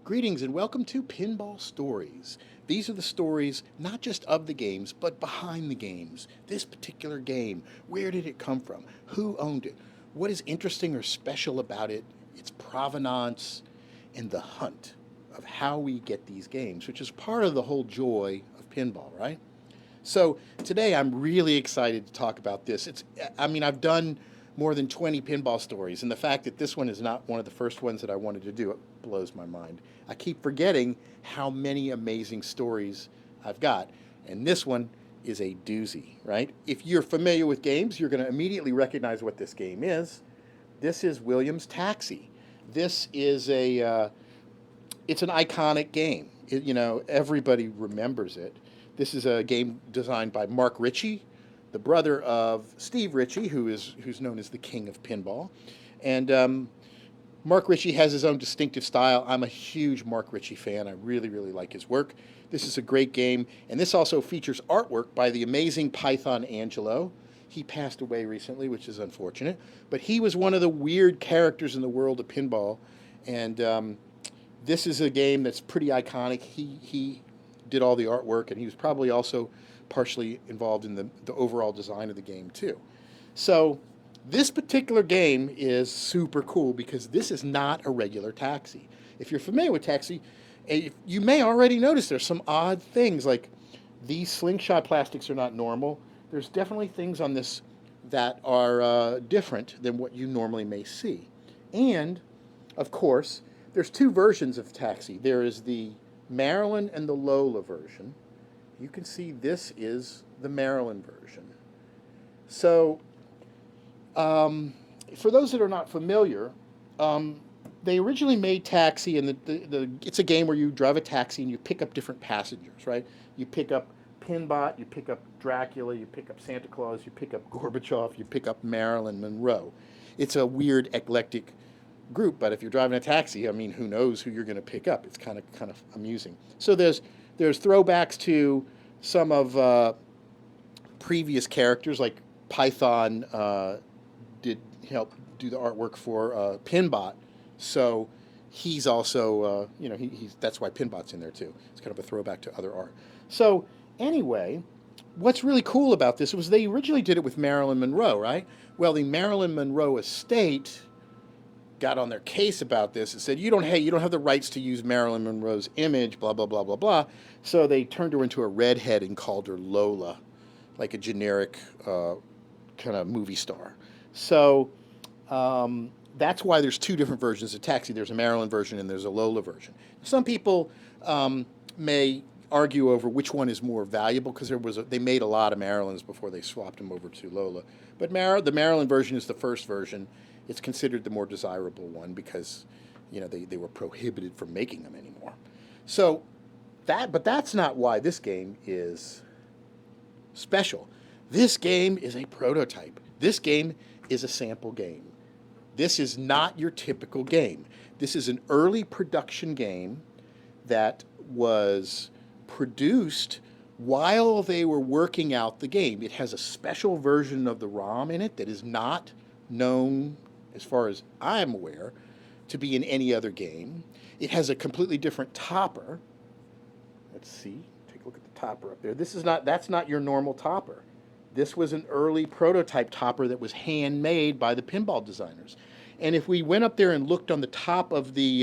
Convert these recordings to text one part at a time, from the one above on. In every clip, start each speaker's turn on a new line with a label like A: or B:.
A: Greetings and welcome to Pinball Stories. These are the stories not just of the games, but behind the games. This particular game, where did it come from? Who owned it? What is interesting or special about it? Its provenance and the hunt of how we get these games, which is part of the whole joy of pinball, right? So today I'm really excited to talk about this. I've done more than 20 pinball stories, and the fact that this one is not one of the first ones that I wanted to do, it blows my mind. I keep forgetting how many amazing stories I've got, and this one is a doozy, right? If you're familiar with games, you're going to immediately recognize what this game is. This is Williams Taxi. This is it's an iconic game. Everybody remembers it. This is a game designed by Mark Ritchie, the brother of Steve Ritchie, who's known as the king of pinball. And Mark Ritchie has his own distinctive style. I'm a huge Mark Ritchie fan. I really, really like his work. This is a great game, and this also features artwork by the amazing Python Angelo. He passed away recently, which is unfortunate, but he was one of the weird characters in the world of pinball, and this is a game that's pretty iconic. He did all the artwork, and he was probably also partially involved in the overall design of the game too. So this particular game is super cool because this is not a regular taxi. If you're familiar with taxi, you may already notice there's some odd things, like these slingshot plastics are not normal. There's definitely things on this that are different than what you normally may see. And of course, there's two versions of taxi. There is the Marilyn and the Lola version. You can see this is the Marilyn version. So, for those that are not familiar, they originally made Taxi, and it's a game where you drive a taxi and you pick up different passengers, right? You pick up Pinbot, you pick up Dracula, you pick up Santa Claus, you pick up Gorbachev, you pick up Marilyn Monroe. It's a weird, eclectic group, but if you're driving a taxi, I mean, who knows who you're going to pick up? It's kind of amusing. So there's throwbacks to some of previous characters, like Python did help do the artwork for Pinbot, so he's also that's why Pinbot's in there too. It's kind of a throwback to other art. So anyway, what's really cool about this was they originally did it with Marilyn Monroe, right? Well, the Marilyn Monroe estate got on their case about this and said, you don't have the rights to use Marilyn Monroe's image, blah, blah, blah, blah, blah. So they turned her into a redhead and called her Lola, like a generic kind of movie star. So that's why there's two different versions of Taxi. There's a Marilyn version and there's a Lola version. Some people may argue over which one is more valuable, because they made a lot of Marilyns before they swapped them over to Lola. But the Marilyn version is the first version. It's considered the more desirable one because, they were prohibited from making them anymore. So but that's not why this game is special. This game is a prototype. This game is a sample game. This is not your typical game. This is an early production game that was produced while they were working out the game. It has a special version of the ROM in it that is not known, as far as I'm aware, to be in any other game. It has a completely different topper. Let's see. Take a look at the topper up there. That's not your normal topper. This was an early prototype topper that was handmade by the pinball designers. And if we went up there and looked on the top of the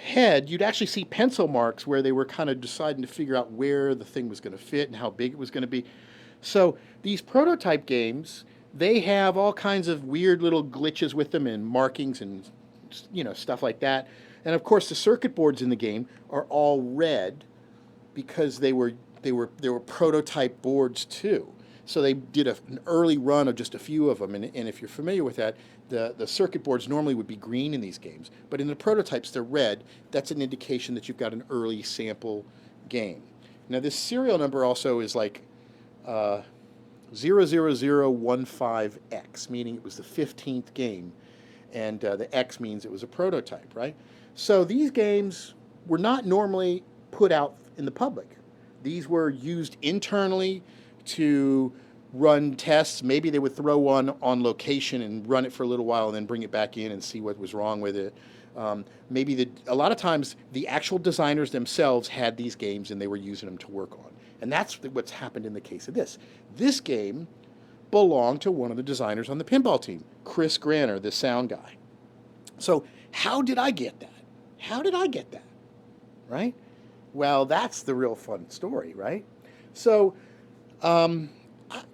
A: head, you'd actually see pencil marks where they were kind of deciding to figure out where the thing was going to fit and how big it was going to be. So these prototype games, they have all kinds of weird little glitches with them and markings and stuff like that. And of course, the circuit boards in the game are all red because they were prototype boards too. So they did an early run of just a few of them. And if you're familiar with that, the circuit boards normally would be green in these games, but in the prototypes they're red. That's an indication that you've got an early sample game. Now this serial number also is like 00015X, meaning it was the 15th game, and the X means it was a prototype, right? So these games were not normally put out in the public. These were used internally to run tests. Maybe they would throw one on location and run it for a little while and then bring it back in and see what was wrong with it. Maybe a lot of times the actual designers themselves had these games and they were using them to work on. And that's what's happened in the case of this. This game belonged to one of the designers on the pinball team, Chris Granner, the sound guy. So how did I get that? How did I get that? Right? Well, that's the real fun story, right? So um,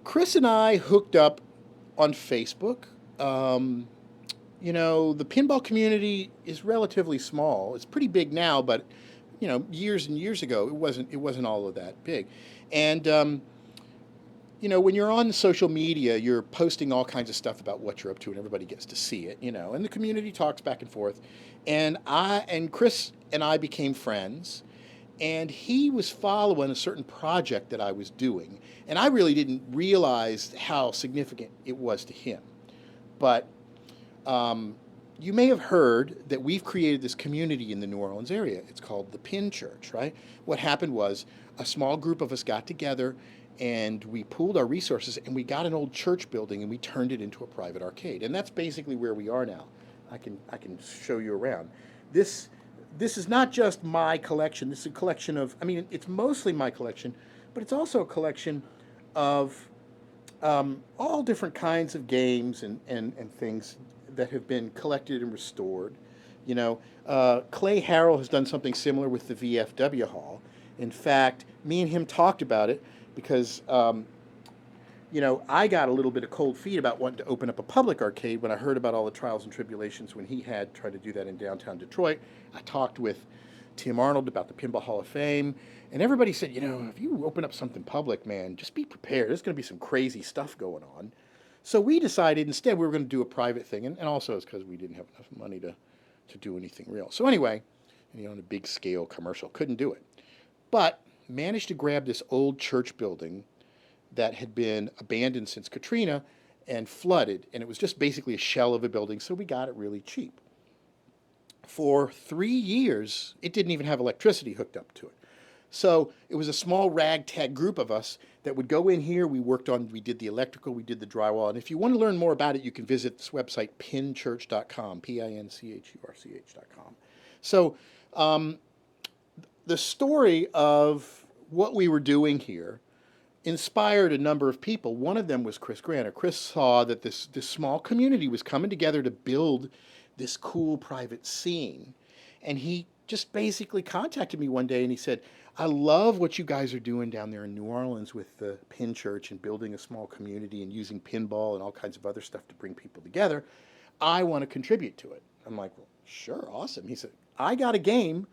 A: Chris and I hooked up on Facebook. Um, the pinball community is relatively small. It's pretty big now, but years and years ago, it wasn't all of that big. And when you're on social media, you're posting all kinds of stuff about what you're up to, and everybody gets to see it. And the community talks back and forth. And Chris and I became friends, and he was following a certain project that I was doing, and I really didn't realize how significant it was to him. But you may have heard that we've created this community in the New Orleans area. It's called the Pin Church, right? What happened was a small group of us got together and we pooled our resources and we got an old church building and we turned it into a private arcade. And that's basically where we are now. I can show you around. This is not just my collection. This is a collection of, it's mostly my collection, but it's also a collection of all different kinds of games and things that have been collected and restored. Clay Harrell has done something similar with the VFW Hall. In fact, me and him talked about it because, I got a little bit of cold feet about wanting to open up a public arcade when I heard about all the trials and tribulations when he had tried to do that in downtown Detroit. I talked with Tim Arnold about the Pinball Hall of Fame, and everybody said, if you open up something public, man, just be prepared. There's going to be some crazy stuff going on. So we decided instead we were going to do a private thing, and also it's because we didn't have enough money to do anything real. So anyway, on a big scale commercial, couldn't do it. But managed to grab this old church building that had been abandoned since Katrina and flooded, and it was just basically a shell of a building, so we got it really cheap. For 3 years, it didn't even have electricity hooked up to it. So it was a small ragtag group of us that would go in here. We did the electrical, we did the drywall. And if you want to learn more about it, you can visit this website, pinchurch.com, pinchurch.com. So the story of what we were doing here inspired a number of people. One of them was Chris Granner. Chris saw that this small community was coming together to build this cool private scene. And he just basically contacted me one day and he said, I love what you guys are doing down there in New Orleans with the Pin Church and building a small community and using pinball and all kinds of other stuff to bring people together. I want to contribute to it. I'm like, well, sure, awesome. He said, I got a game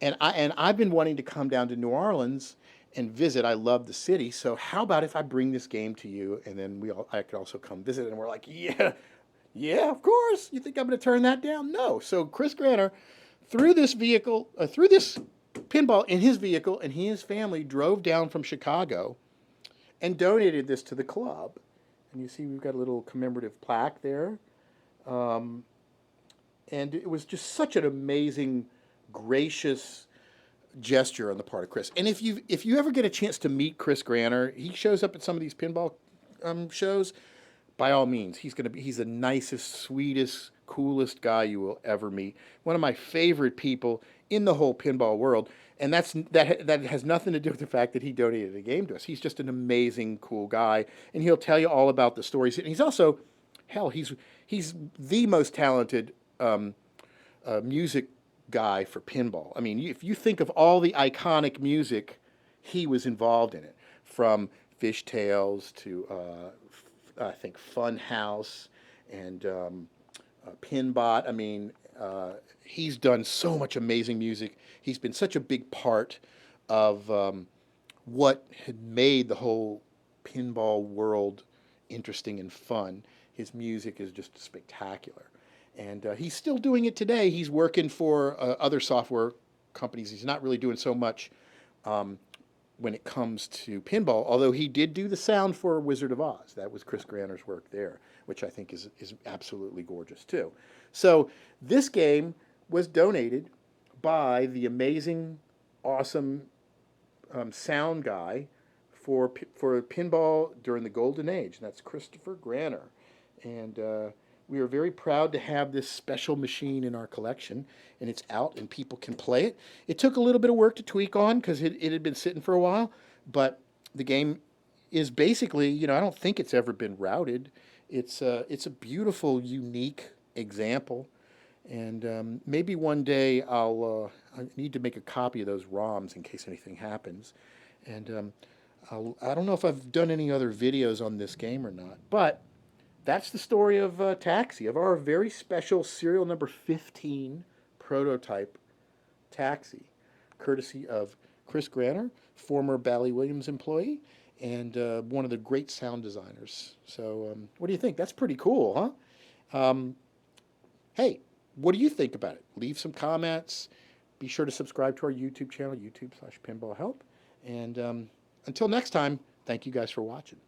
A: and I've been wanting to come down to New Orleans and visit. I love the city. So how about if I bring this game to you and then I could also come visit? And we're like, yeah, of course. You think I'm going to turn that down? No. So Chris Granner threw this pinball in his vehicle, and he and his family drove down from Chicago and donated this to the club. And you see we've got a little commemorative plaque there. And it was just such an amazing, gracious gesture on the part of Chris. And if you ever get a chance to meet Chris Granner, he shows up at some of these pinball shows. By all means, he's the nicest, sweetest, coolest guy you will ever meet. One of my favorite people in the whole pinball world, and that has nothing to do with the fact that he donated a game to us. He's just an amazing, cool guy, and he'll tell you all about the stories. And he's also, he's the most talented music guy for pinball. If you think of all the iconic music, he was involved in it, from Fishtails to I think Funhouse and Pinbot. He's done so much amazing music. He's been such a big part of what had made the whole pinball world interesting and fun. His music is just spectacular. And he's still doing it today. He's working for other software companies. He's not really doing so much when it comes to pinball, although he did do the sound for Wizard of Oz. That was Chris Granner's work there, which I think is absolutely gorgeous too. So this game was donated by the amazing, awesome sound guy for pinball during the golden age, and that's Christopher Granner. And we are very proud to have this special machine in our collection, and it's out and people can play it. It took a little bit of work to tweak on because it had been sitting for a while, but the game is basically, I don't think it's ever been routed. It's a beautiful, unique example, and maybe one day I need to make a copy of those ROMs in case anything happens. And I don't know if I've done any other videos on this game or not, but that's the story of Taxi, of our very special serial number 15 prototype Taxi, courtesy of Chris Granner, former Bally Williams employee, and one of the great sound designers. So what do you think? That's pretty cool, huh? Hey, what do you think about it? Leave some comments. Be sure to subscribe to our YouTube channel, YouTube/PinballHelp. And until next time, thank you guys for watching.